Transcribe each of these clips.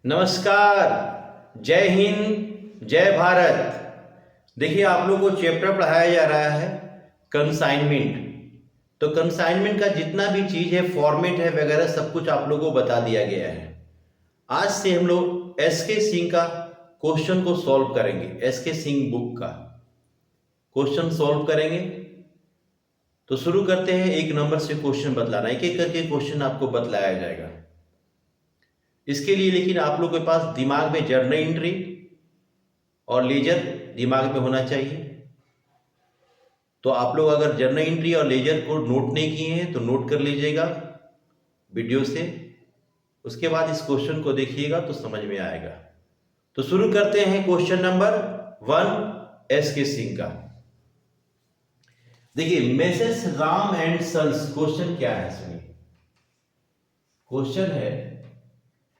नमस्कार। जय हिंद, जय भारत। देखिए, आप लोगों को चैप्टर पढ़ाया जा रहा है कंसाइनमेंट। तो कंसाइनमेंट का जितना भी चीज़ है, फॉर्मेट है वगैरह, सब कुछ आप लोगों को बता दिया गया है। आज से हम लोग एस के सिंह का क्वेश्चन को सॉल्व करेंगे। एस के सिंह बुक का क्वेश्चन सॉल्व करेंगे। तो शुरू करते हैं। एक नंबर से क्वेश्चन बतलाना, एक एक करके क्वेश्चन आपको बतलाया जाएगा। इसके लिए लेकिन आप लोग के पास दिमाग में जर्नल एंट्री और लेजर दिमाग में होना चाहिए। तो आप लोग अगर जर्नल एंट्री और लेजर को नोट नहीं किए हैं तो नोट कर लीजिएगा वीडियो से। उसके बाद इस क्वेश्चन को देखिएगा तो समझ में आएगा। तो शुरू करते हैं क्वेश्चन नंबर 1 एस के सिंह का। देखिए, Messrs Ram and Sons, question क्या है सुनिए। क्वेश्चन है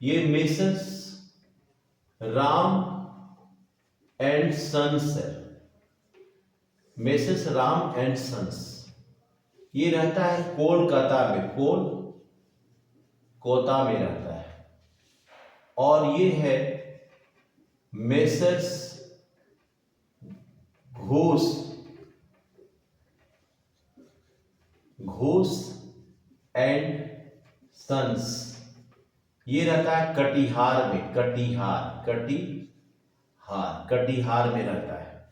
ये मेसेस राम एंड सन्स है। मेसेस राम एंड सन्स ये रहता है कोलकाता में, कोलकाता में रहता है। और ये है मेसेस घोष एंड सन्स ये रहता है कटिहार में, कटिहार में रहता है।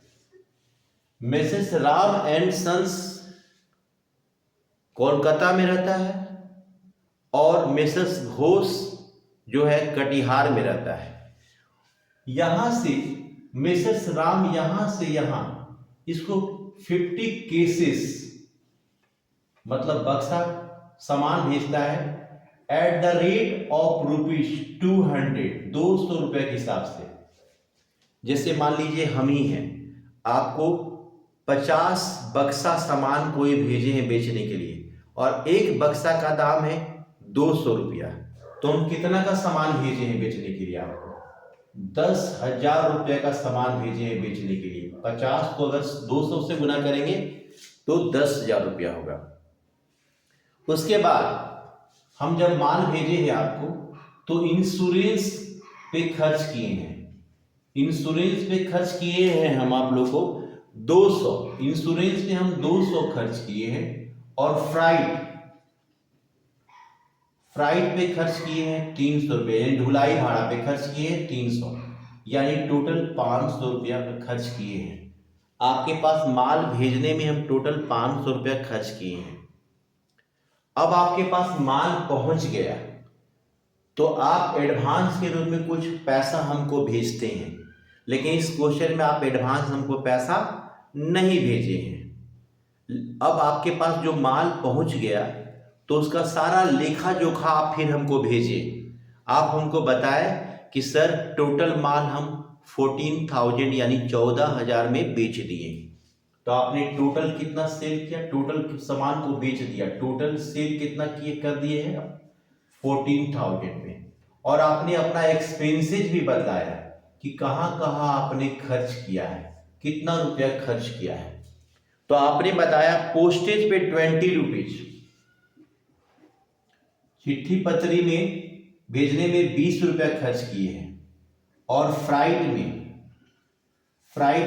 Messrs Ram and Sons Kolkata में रहता है और मिसेस घोष जो है कटिहार में रहता है। यहां से मिसेस राम यहां से यहां इसको 50 केसेस मतलब बक्सा सामान भेजता है एट द रेट ऑफ ₹200, 200 रुपए के हिसाब से। जैसे मान लीजिए हम ही हैं, आपको 50 बक्सा सामान कोई भेजे हैं बेचने के लिए और एक बक्सा का दाम है 200 रुपया। तो हम कितना का सामान भेजे हैं बेचने के लिए? आपको 10,000 रुपये का सामान भेजे हैं बेचने के लिए। 50 को अगर 200 से गुना करेंगे तो 10,000 रुपया होगा। उसके बाद हम जब माल भेजे हैं आपको तो इंश्योरेंस पे खर्च किए हैं, इंश्योरेंस पे खर्च किए हैं हम आप लोग को 200, इंश्योरेंस पे हम 200 खर्च किए हैं। और फ्राइट पे खर्च किए हैं 300 रुपये, यानी ढुलाई भाड़ा पे खर्च किए हैं 300, यानी टोटल 500 रुपया पे खर्च किए हैं। आपके पास माल भेजने में हम टोटल 500 रुपया खर्च किए हैं। अब आपके पास माल पहुंच गया तो आप एडवांस के रूप में कुछ पैसा हमको भेजते हैं, लेकिन इस क्वेश्चन में आप एडवांस हमको पैसा नहीं भेजे हैं। अब आपके पास जो माल पहुंच गया तो उसका सारा लेखा जोखा आप फिर हमको भेजे। आप हमको बताए कि सर टोटल माल हम 14,000 यानी 14,000 में बेच दिए। तो आपने टोटल कितना सेल किया? टोटल सामान को बेच दिया। टोटल सेल कितना किए कर दिए हैं? 14,000 में। और आपने अपना एक्सपेंसेस भी बताया कि कहाँ कहाँ आपने खर्च किया है, कितना रुपया खर्च किया है। तो आपने बताया पोस्टेज पे 20 रुपीज, चिट्ठी पत्री में भेजने में 20 रुपया खर्च किए हैं और फ्राइट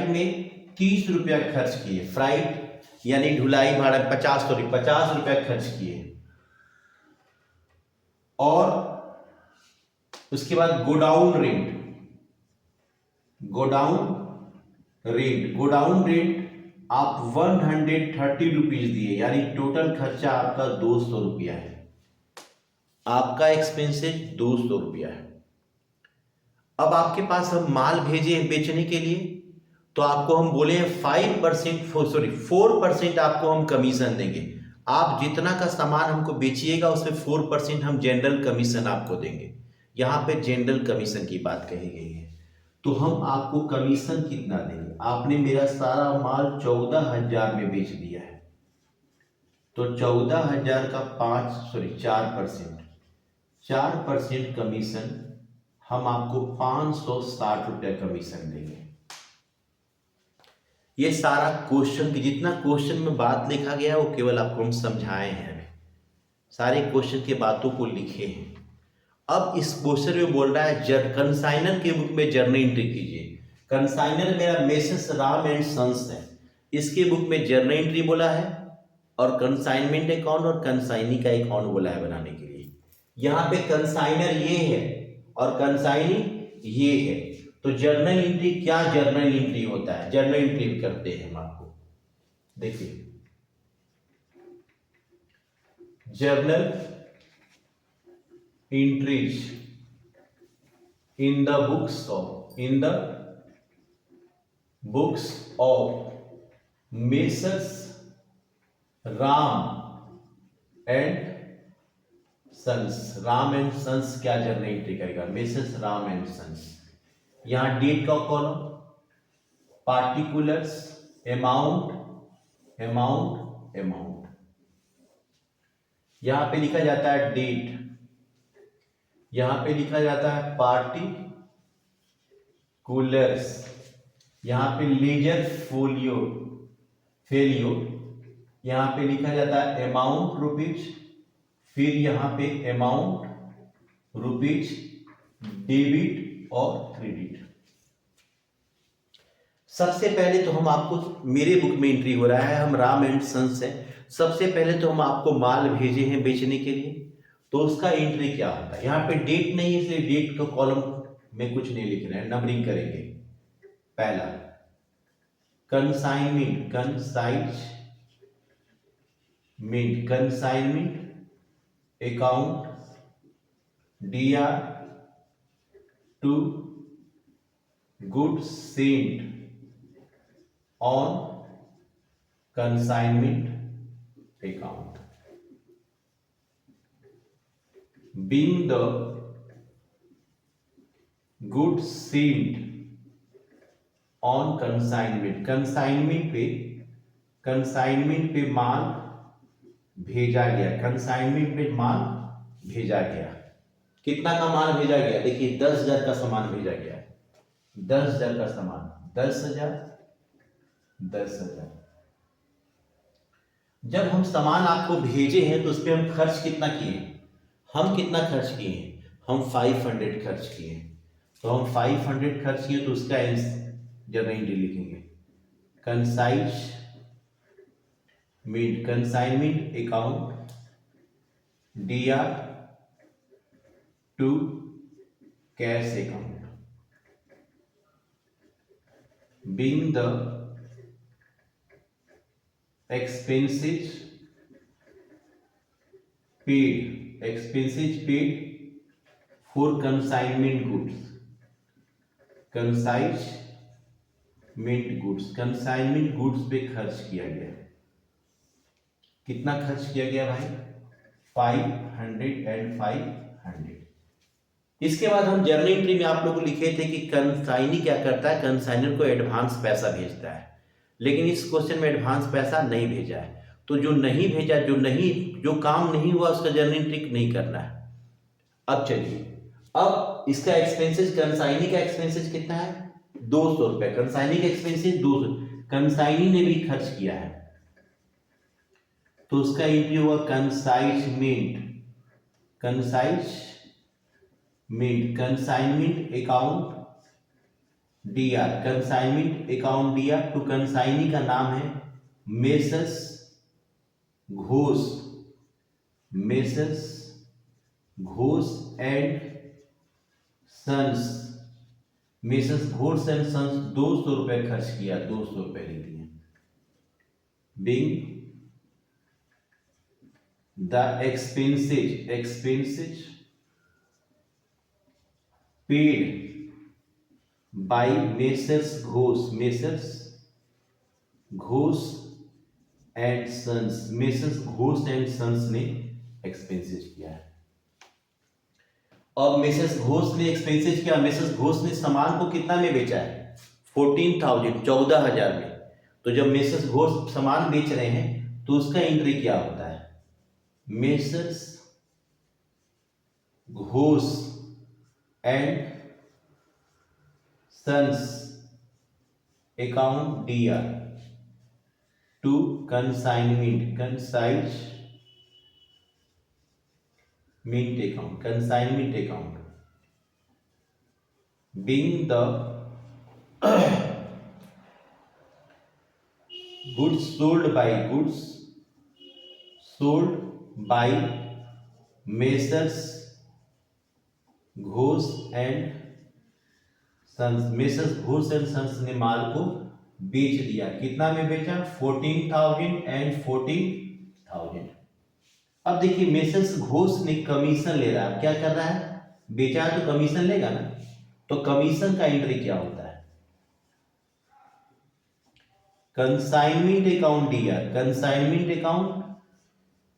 में 30 रुपया खर्च किए। फ्राइट यानी ढुलाई भाड़ा 50 रुपया खर्च किए। और उसके बाद गोडाउन रेंट आप 130 रुपीज दिए, यानी टोटल खर्चा आपका 200 रुपया है। आपका एक्सपेंसेस 200 रुपया है। अब आपके पास हम माल भेजे हैं बेचने के लिए तो आपको हम बोले हैं 4% आपको हम कमीशन देंगे। आप जितना का सामान हमको बेचिएगा उसमें 4% हम जनरल कमीशन आपको देंगे। यहाँ पे जनरल कमीशन की बात कही गई है। तो हम आपको कमीशन कितना देंगे? आपने मेरा सारा माल 14,000 में बेच दिया है तो 14,000 का 4% कमीशन हम आपको 560 रुपया कमीशन देंगे। ये सारा क्वेश्चन की जितना क्वेश्चन में बात लिखा गया है वो केवल आपको हम समझाए हैं, सारे क्वेश्चन के बातों को लिखे हैं। अब इस क्वेश्चन में बोल रहा है कंसाइनर के बुक में जर्नल एंट्री कीजिए। कंसाइनर मेरा मेसेस राम एंड सन्स है, इसके बुक में जर्नल एंट्री बोला है और कंसाइनमेंट अकाउंट और कंसाइनी का अकाउंट बोला है बनाने के लिए। यहाँ पे कंसाइनर ये है और कंसाइनी ये है, तो जर्नल एंट्री क्या जर्नल एंट्री होता है, जर्नल एंट्री करते हैं हम आपको देखिए। Journal entries in the books of Messrs Ram and Sons। Ram and Sons क्या जर्नल एंट्री करेगा, मिसेस राम एंड सन्स। यहां डेट का column, particulars, amount amount amount, यहां पे लिखा जाता है डेट, यहां पे लिखा जाता है पार्टिकुलर्स, यहां पे लेजर फोलियो फेलियो, यहां पे लिखा जाता है अमाउंट रुपीज, फिर यहां पे अमाउंट रुपीज डेबिट और क्रेडिट। सबसे पहले तो हम आपको, मेरे बुक में एंट्री हो रहा है, हम राम एंड सन्स है, सबसे पहले तो हम आपको माल भेजे हैं बेचने के लिए, तो उसका एंट्री क्या होता है। यहाँ पे डेट नहीं है इसलिए डेट का कॉलम में कुछ नहीं लिखना है, नंबरिंग करेंगे। पहला consignment, consignment account DR to goods sent on consignment account, being the goods sent on consignment, consignment पे माल भेजा गया, कंसाइनमेंट पे माल भेजा गया। कितना का माल भेजा गया, देखिए 10,000 का सामान भेजा गया, 10,000 का सामान, 10,000 10,000। जब हम सामान आपको भेजे हैं तो उस पर हम खर्च कितना किए, हम कितना खर्च किए हैं, हम 500 खर्च किए हैं, तो हम 500 खर्च किए तो उसका जर्नल एंट्री लिखेंगे। Consignment account DR to cash account, being the expenses paid for consignment goods, consignment goods पे खर्च किया गया। कितना खर्च किया गया भाई, 500 and 500। इसके बाद हम जर्नल एंट्री में आप लोग को लिखे थे कि कंसाइनी क्या करता है, कंसाइनर को एडवांस पैसा भेजता है, लेकिन इस क्वेश्चन में एडवांस पैसा नहीं भेजा है, तो जो नहीं भेजा, जो काम नहीं हुआ उसका जर्नल एंट्री नहीं करना है। अब चलिए, अब इसका एक्सपेंसेस, कंसाइनी का एक्सपेंसेस कितना है, 200 रुपए, कंसाइनी का एक्सपेंसेस 200, कंसाइनी ने भी खर्च किया है तो उसका एंट्री हुआ consignment account DR, consignment account DR to, consignee का नाम है messrs Ghosh and Sons, Messrs Ghosh and Sons 200 रुपए खर्च किया, 200 रुपए लिख दिए। Being the expenses paid by Messrs Ghosh and Sons, Messrs Ghosh and Sons ने एक्सपेंसेस किया है। अब मेसर्स घोष ने एक्सपेंसेस किया, मेसर्स घोष ने सामान को कितना में बेचा है, 14,000 में। तो जब मेसर्स घोष सामान बेच रहे हैं तो उसका एंट्री क्या होता है, messrs Ghosh and sons account DR to consignment mint account, consignment account, being the goods sold by Messrs Ghosh and Sons. Messrs Ghosh and Sons ने माल को बेच दिया। कितना में बेचा? 14,000 एंड 14,000। अब देखिए मेसर्स घोष ने कमीशन ले रहा है। क्या कर रहा है? बेचा है तो कमीशन लेगा ना, तो कमीशन का एंट्री क्या होता है? Consignment account DR, consignment account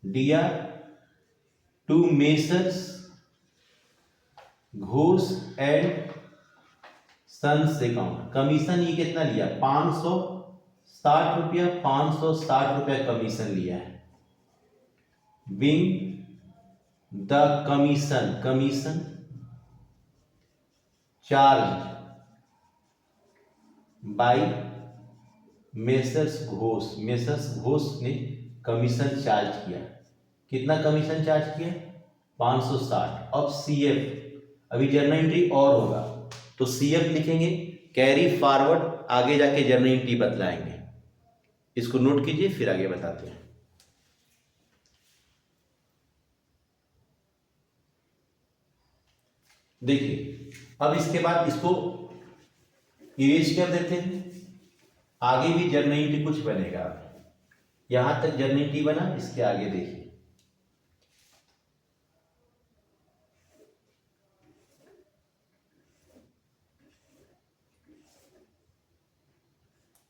DR to Messrs Ghosh and sons account. Commission ये कितना लिया? 560 रुपया, 560 रुपया कमीशन लिया है। Being the commission charge by messrs Ghosh ने कमीशन चार्ज किया। कितना कमीशन चार्ज किया? 560। अब सीएफ, अभी जर्नल एंट्री और होगा तो सीएफ लिखेंगे, कैरी फॉरवर्ड, आगे जाके जर्नल एंट्री बतलाएंगे। इसको नोट कीजिए, फिर आगे बताते हैं। देखिए अब इसके बाद इसको इरेज कर देते हैं। आगे भी जर्नल एंट्री कुछ बनेगा। यहां तक जर्नल एंट्री बना, इसके आगे देखिए।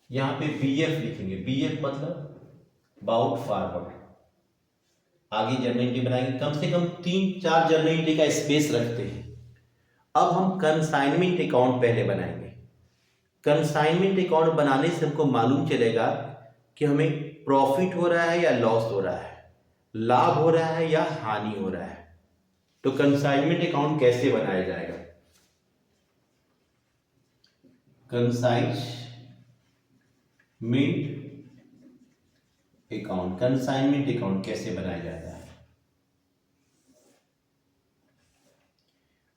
यहां पे बीएफ लिखेंगे। बीएफ मतलब बाउट फॉरवर्ड। आगे जर्नल एंट्री बनाएंगे। कम से कम 3-4 जर्नल एंट्री का स्पेस रखते हैं। अब हम कंसाइनमेंट अकाउंट पहले बनाएंगे। कंसाइनमेंट अकाउंट बनाने से हमको मालूम चलेगा कि हमें प्रॉफिट हो रहा है या लॉस हो रहा है, लाभ हो रहा है या हानि हो रहा है। तो कंसाइनमेंट अकाउंट कैसे बनाया जाएगा? कंसाइनमेंट अकाउंट कैसे बनाया जाता है?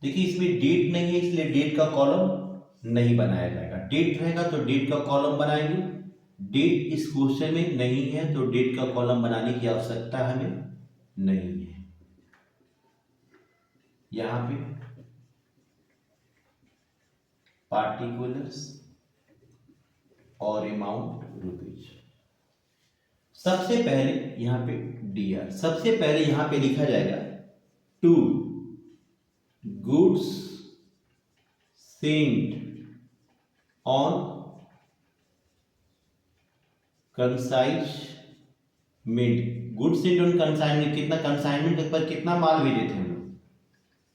देखिए इसमें डेट नहीं है, इसलिए डेट का कॉलम नहीं बनाया जाएगा। डेट रहेगा तो डेट का कॉलम बनाएंगे। डेट इस क्वेश्चन में नहीं है तो डेट का कॉलम बनाने की आवश्यकता हमें नहीं है। यहां पे पार्टिकुलर्स और अमाउंट रुपीज। सबसे पहले यहां पे डीआर, सबसे पहले यहां पे लिखा जाएगा to goods sent on consignment. Goods sent on consignment, कितना कंसाइनमेंट पर कितना माल भेजे थे हम लोग?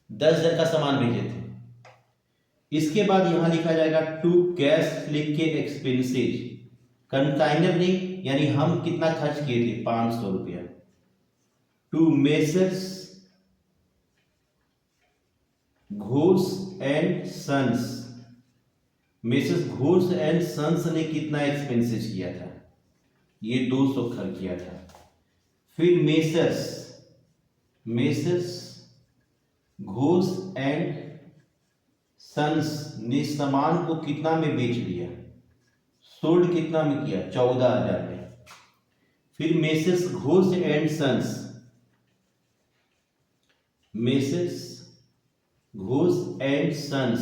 10,000 का सामान भेजे थे। इसके बाद यहां लिखा जाएगा टू कैश लिख के एक्सपेंसेज। कंसाइनर ने यानी हम कितना खर्च किए थे? 500 रुपया। To Messrs Ghosh and Sons, Messrs Ghosh and Sons ने कितना एक्सपेंसेस किया था? ये 200 खर्च किया था। फिर मेसर्स घोष एंड सन्स ने सामान को कितना में बेच दिया? सोल्ड कितना में किया? 14,000 में। फिर Messrs Ghosh and Sons, Messrs Ghosh and Sons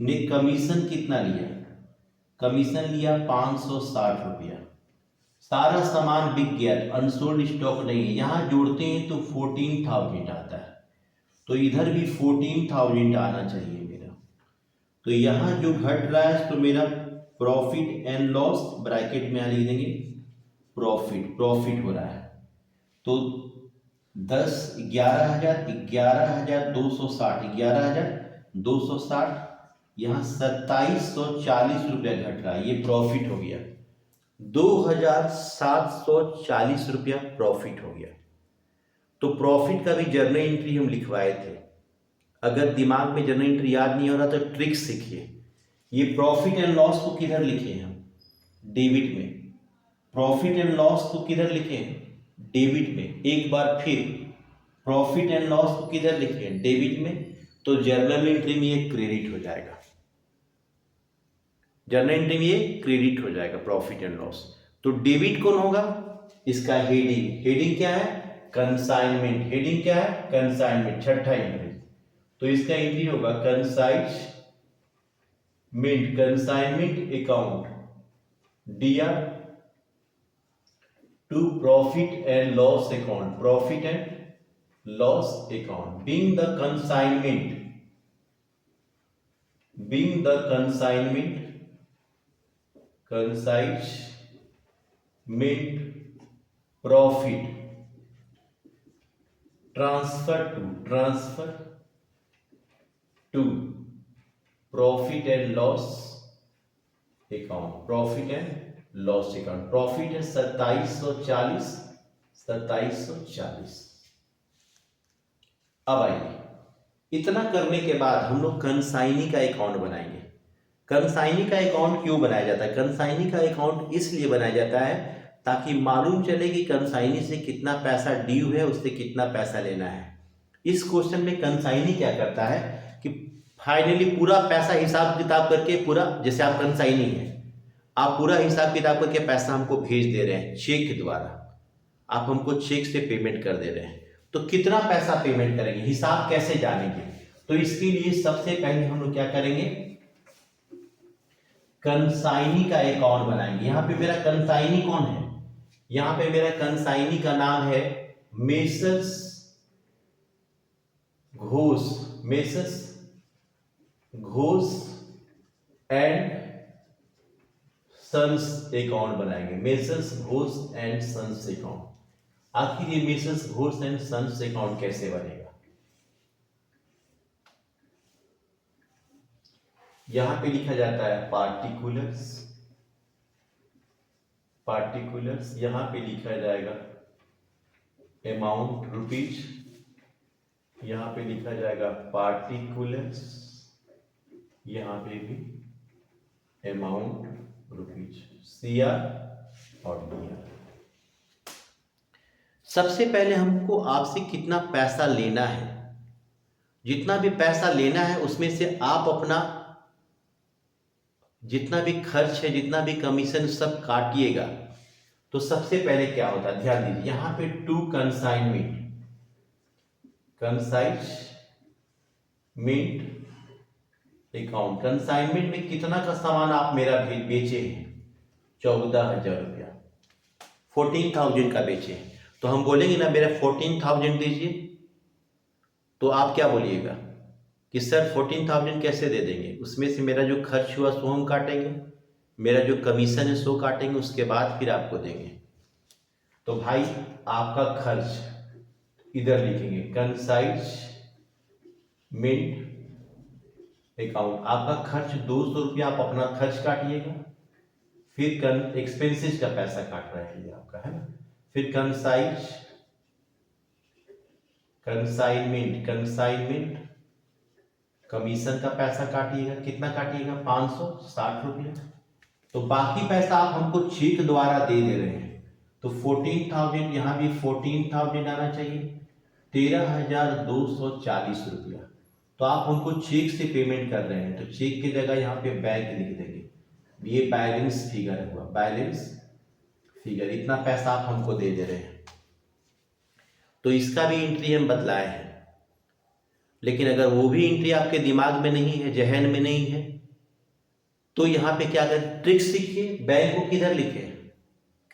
ने कमीशन कितना लिया? कमीशन लिया 560 रुपया। सारा सामान बिक गया, अनसोल्ड स्टॉक नहीं है। यहां जोड़ते हैं तो 14,000 आता है, तो इधर भी 14,000 आना चाहिए मेरा। तो यहां जो घट रहा है तो मेरा प्रॉफिट एंड लॉस ब्रैकेट में यहां लिख देंगे प्रॉफिट हो रहा है। तो 10 11,000 11,260 11,260, यहाँ 2740 रुपया घट रहा है, ये प्रॉफिट हो गया। 2,740 रुपया प्रॉफिट हो गया। तो प्रॉफिट का भी जर्नल एंट्री हम लिखवाए थे। अगर दिमाग में जर्नल एंट्री याद नहीं हो रहा तो ट्रिक सीखिए। ये प्रॉफिट एंड लॉस को किधर लिखे हम? डेबिट में। प्रॉफिट एंड लॉस को किधर लिखे हैं? डेबिट में। एक बार फिर प्रॉफिट एंड लॉस को किधर लिखे हैं, डेबिट में, तो जर्नल एंट्री में ये क्रेडिट हो जाएगा, जर्नल एंट्री में ये क्रेडिट हो जाएगा प्रॉफिट एंड लॉस। तो डेबिट कौन होगा, इसका हेडिंग, हेडिंग क्या है, कंसाइनमेंट, हेडिंग क्या है, कंसाइनमेंट, छठा एंट्री। तो इसका एंट्री होगा consignment, consignment account DR to profit and loss account, profit and loss account, being the consignment profit transfer to profit and loss account, profit है 2740। अब आइए, इतना करने के बाद हम लोग कंसाइनी का अकाउंट बनाएंगे। कंसाइनी का अकाउंट क्यों बनाया जाता है, कंसाइनी का अकाउंट इसलिए बनाया जाता है ताकि मालूम चले कि कंसाइनी से कितना पैसा ड्यू है, उससे कितना पैसा लेना है। इस क्वेश्चन में कंसाइनी क्या करता है कि फाइनली पूरा पैसा हिसाब किताब करके, पूरा जैसे आप कंसाइनी है, आप पूरा हिसाब किताब करके पैसा हमको भेज दे रहे हैं चेक के द्वारा, आप हमको चेक से पेमेंट कर दे रहे हैं, तो कितना पैसा पेमेंट करेंगे, हिसाब कैसे जानेंगे। तो इसके लिए सबसे पहले हम लोग क्या करेंगे, कंसाइनी का अकाउंट बनाएंगे। यहां पे मेरा कंसाइनी कौन है, यहां पे मेरा कंसाइनी का नाम है messrs Ghosh and sons account बनाएंगे, messrs Ghosh and sons account. आखिर ये messrs Ghosh and sons account कैसे बनेगा, यहां पे लिखा जाता है पार्टिकुलर्स, यहां पे लिखा जाएगा अमाउंट रुपीज, यहां पे लिखा जाएगा पार्टिकुलर्स, यहां पे भी अमाउंट रुपीज, सीआर और डीआर। सबसे पहले हमको आपसे कितना पैसा लेना है, जितना भी पैसा लेना है उसमें से आप अपना जितना भी खर्च है, जितना भी कमीशन सब काटिएगा। तो सबसे पहले क्या होता है, ध्यान दीजिए, यहां पे टू कंसाइनमेंट अकाउंट, कंसाइनमेंट में कितना का सामान आप मेरा बेचे हैं, 14,000 रुपया, 14,000 का बेचे हैं। तो हम बोलेंगे ना मेरा 14,000 दीजिए, तो आप क्या बोलिएगा कि सर 14,000 कैसे दे देंगे, उसमें से मेरा जो खर्च हुआ सो हम काटेंगे, मेरा जो कमीशन है सो काटेंगे, उसके बाद फिर आपको देंगे। तो भाई आपका खर्च इधर लिखेंगे कंसाइनमेंट अकाउंट, आपका खर्च 200 रुपया, आप अपना खर्च काटिएगा, फिर एक्सपेंसेस का पैसा काट रहा है ये आपका, है ना, फिर कंसाइनमेंट कमीशन का पैसा काटिएगा, कितना काटिएगा, 560 रुपया। तो बाकी पैसा आप हमको चेक द्वारा दे रहे हैं, तो 14,000, यहां भी 14,000 आना चाहिए, 13,240 रुपया। तो आप हमको चेक से पेमेंट कर रहे हैं, तो चेक की जगह यहाँ पे बैंक लिख देंगे, ये बैलेंस फिगर हुआ, बैलेंस फिगर, इतना पैसा आप हमको दे रहे हैं। तो इसका भी एंट्री हम बदलाए हैं, लेकिन अगर वो भी एंट्री आपके दिमाग में नहीं है, जहन में नहीं है, तो यहां पे क्या करें, ट्रिक सीखिए। बैंक को किधर लिखे,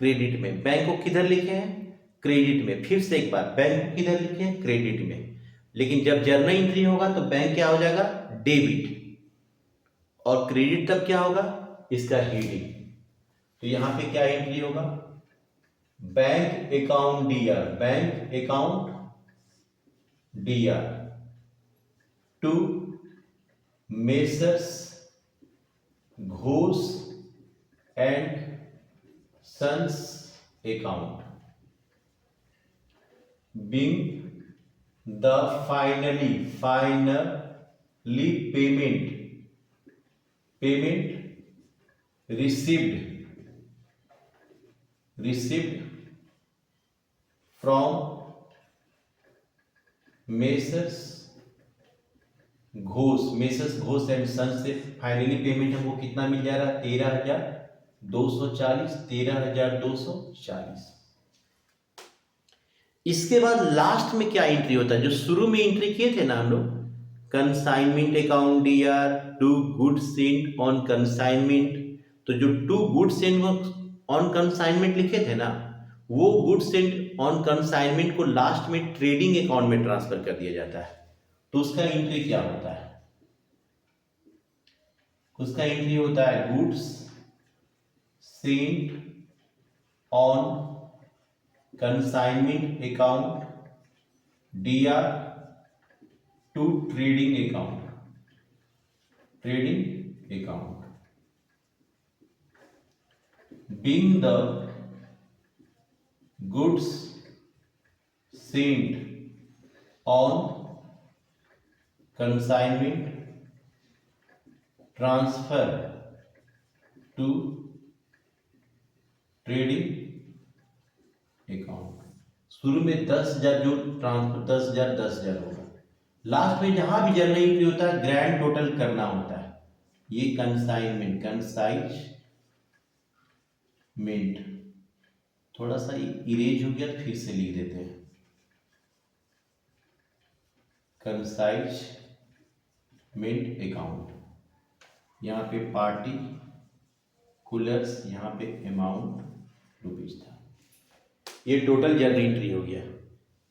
क्रेडिट में, बैंक को किधर लिखे हैं, क्रेडिट में। फिर से एक बार, बैंक को किधर लिखे हैं, क्रेडिट में, लेकिन जब जर्नल एंट्री होगा तो बैंक क्या हो जाएगा, डेबिट, और क्रेडिट तब क्या होगा, इसका हेडिंग। तो यहां पे क्या एंट्री होगा, bank account DR to Messrs Ghosh and sons account, being the finally payment received from Messrs Ghosh and Sons से फाइनली पेमेंट हमको कितना मिल जा रहा है? 13,240, 13,240। इसके बाद लास्ट में क्या एंट्री होता है? जो शुरू में एंट्री किए थे ना हम लोग, consignment account DR to goods sent on consignment, तो जो to goods sent on consignment लिखे थे ना, वो गुड्स सेंट ऑन कंसाइनमेंट को लास्ट में ट्रेडिंग अकाउंट में ट्रांसफर कर दिया जाता है। तो उसका एंट्री क्या होता है? उसका एंट्री होता है goods sent on consignment account DR to trading account, being the goods sent on consignment transfer to trading account। शुरू में 10,000 जो ट्रांसफर 10,000 होगा, लास्ट में जहां भी जर्नल एंट्री होता है ग्रैंड टोटल करना होता है। ये कंसाइनमेंट थोड़ा सा इरेज हो गया, फिर से लिख देते हैं। कंसाइनमेंट अकाउंट, यहाँ पे पार्टिकुलर्स, यहाँ पे अमाउंट रुपीज था। ये टोटल जर्नल एंट्री हो गया।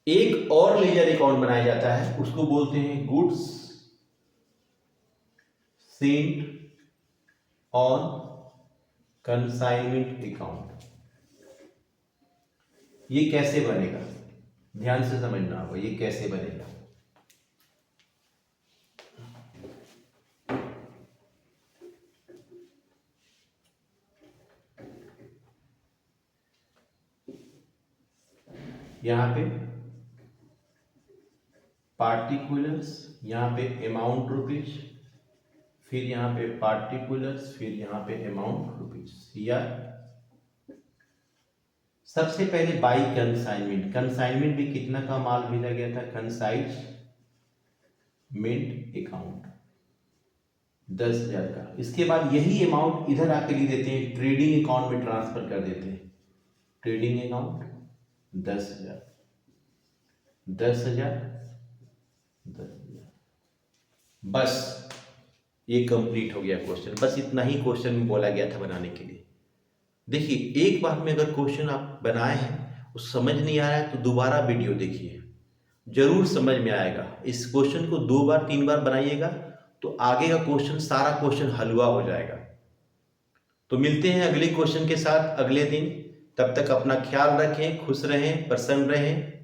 एक और लेजर अकाउंट बनाया जाता है, उसको बोलते हैं goods sent on consignment account. ये कैसे बनेगा? ध्यान से समझना होगा, ये कैसे बनेगा। यहां पे पार्टिकुलर्स, यहां पे अमाउंट रुपीज, फिर यहां पे पार्टिकुलर्स, फिर यहां पे अमाउंट रुपीज। या सबसे पहले बाई कंसाइनमेंट भी कितना का माल भेजा गया था? कंसाइनमेंट अकाउंट 10,000 का। इसके बाद यही अमाउंट इधर आके लिख देते हैं, ट्रेडिंग अकाउंट में ट्रांसफर कर देते हैं। ट्रेडिंग अकाउंट 10,000 बस ये कंप्लीट हो गया क्वेश्चन। बस इतना ही क्वेश्चन में बोला गया था बनाने के लिए। देखिए, एक बार में अगर क्वेश्चन आप बनाए हैं, वो समझ नहीं आ रहा है तो दोबारा वीडियो देखिए, जरूर समझ में आएगा। इस क्वेश्चन को 2 बार 3 बार बनाइएगा तो आगे का क्वेश्चन, सारा क्वेश्चन हलवा हो जाएगा। तो मिलते हैं अगले क्वेश्चन के साथ अगले दिन। तब तक अपना ख्याल रखें, खुश रहें, प्रसन्न रहें।